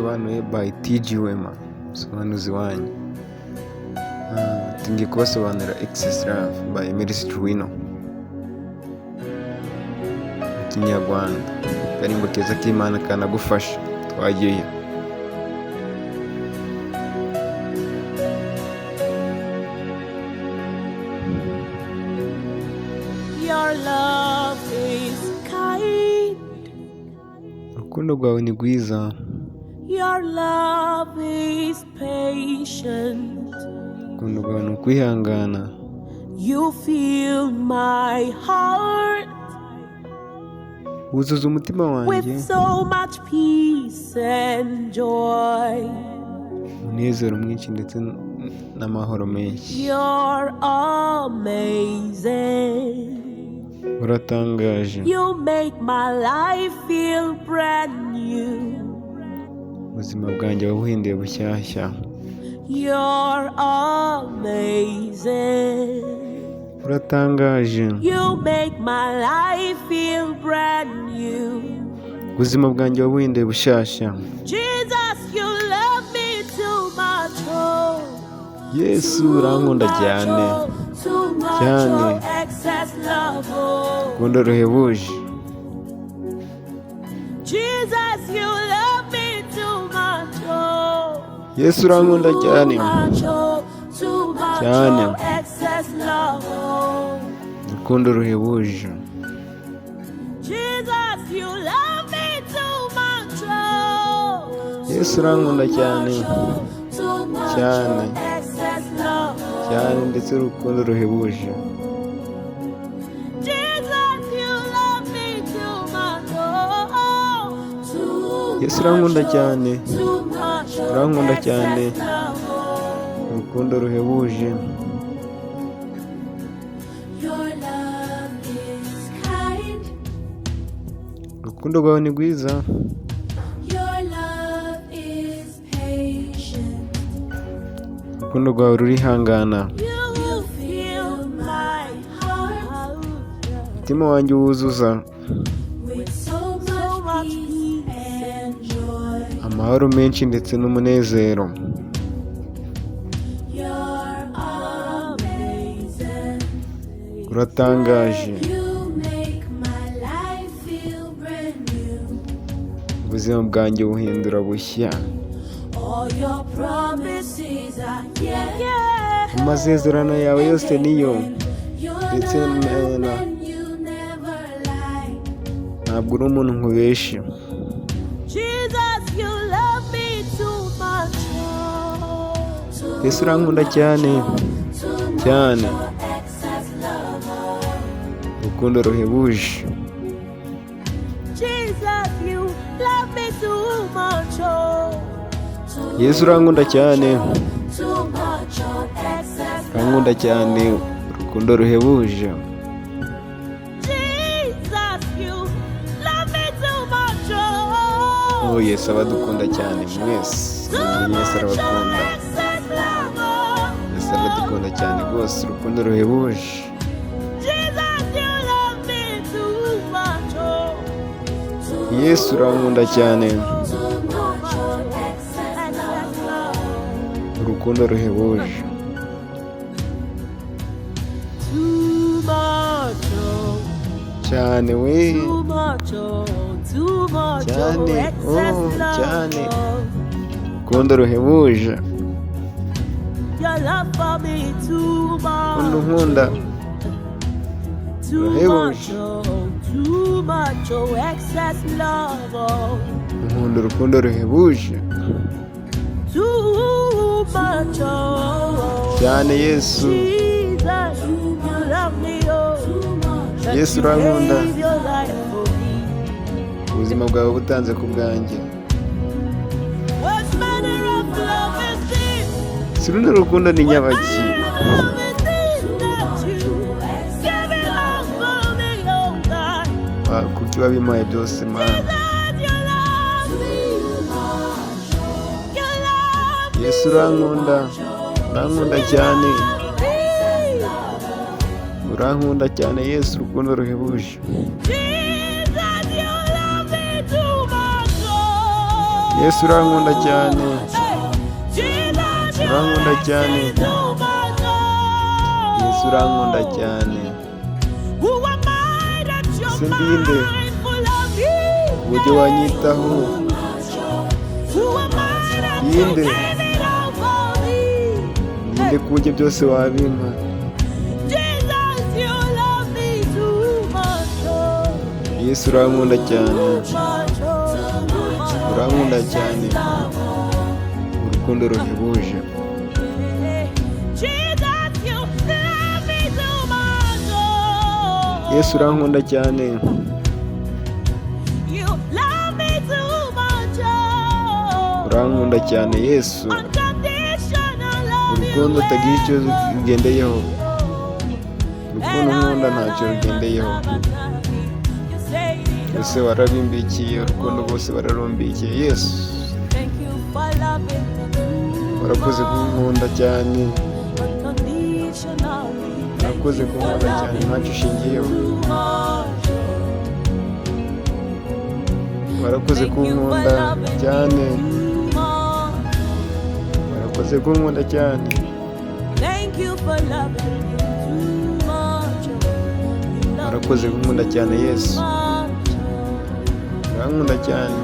isobanuye by TG Wema, sobanuzi wanyu. Tingiye kubasobanurira Excess Love by chwino. Kinyarwanda, karimbo keza k'Imana kanagufasha. Twagiye. Your love is kind. Urukundo rwawe ni rwiza. Your love is patient. Urukundo rwawe ni ukwihangana. You fill my heart wuzuza umutima wanjye with so much peace and joy. umunezero mwinshi ndetse n'amahoro menshi. You're amazing. Uratangaje. You make my life feel brand new. Ubuzima bwanjye wabuhinduye bushyashya. You're amazing. Uratangaje. You make my life feel brand new. Ubuzima bwanjye wabuhinduye bushyashya. Jesus, you love me too much. Oh. Yesu urankunda cyane. Cyane. Urukundo ruhebuje. Jesus, you love me too much. Oh. Yesu urankunda cyane. Cyane. Urukundo ruhebuje. Jesus, you love me too much. Oh. Yesu urankunda cyane. Cyane. Cyane ndetse urukundo ruhebuje. Yesu urankunda cyane. Urankunda cyane. Urukundo ruhebuje. Urukundo rwawe ni rwiza. Urukundo rwawe rurihangana. Umutima wanjye wuzuza amahoro menshi ndetse n'umunezero. Uratangaje. Ubuzima bwanjye buhindura bushya. Amasezerano yawe yose niyo ndetse nena. Ntabwo uri umuntu nkubeshya. Yesu urankunda cyane. Cyane. Urukundo ruhebuje. Yesu urankunda cyane. Urankunda cyane. Urukundo ruhebuje. Oh, Yesu abadukunda cyane mwese. Yesu arabakunda. Yesu aradukunda cyane rwose. Urukundo ruhebuje. Yesu urankunda cyane. Urukundo ruhebuje. Cyane we. Cyane. Oh, cyane. Urukundo ruhebuje. Urukundo nkunda. Ruhebuje. Nkunda urukundo ruhebuje. Cyane Yesu. Yesu urankunda. Ubuzima bwawe butanze ku bwanjye. Si runo rukundo ni nyabaki. Kuki wabimpaye byose Mana. Yesu urankunda. Urankunda cyane. Urankunda cyane Yesu. Urukundo ruhebuje. Yesu urankunda cyane, Jesus, urankunda cyane, too much. Yesu urankunda cyane. Who am I that you're Sindinde mindful of me? uburyo wanyitaho, Who am I that you Yinde. gave it all for me? ninde ku buryo byose wabimpa. Jesus, you love me too much. Yesu urankunda cyane, urankunda cyane, urukundo ruhebuje. Jesus, you love me too much. Yesu urankunda cyane, You love me too much. urankunda cyane Yesu, Unconditional love. urukundo utagira icyo rugendeyeho, urukundo nkunda ntacyo rugendeyeho. Bose warabimbikiye, urukundo bose bararumbikiye. Yesu warakoze kunkunda cyane, warakoze kunkunda cyane ntacyo ushingiyeho, warakoze kunkunda cyane, warakoze kunkunda cyane. Warakoze kunkunda cyane Yesu, urankunda cyane.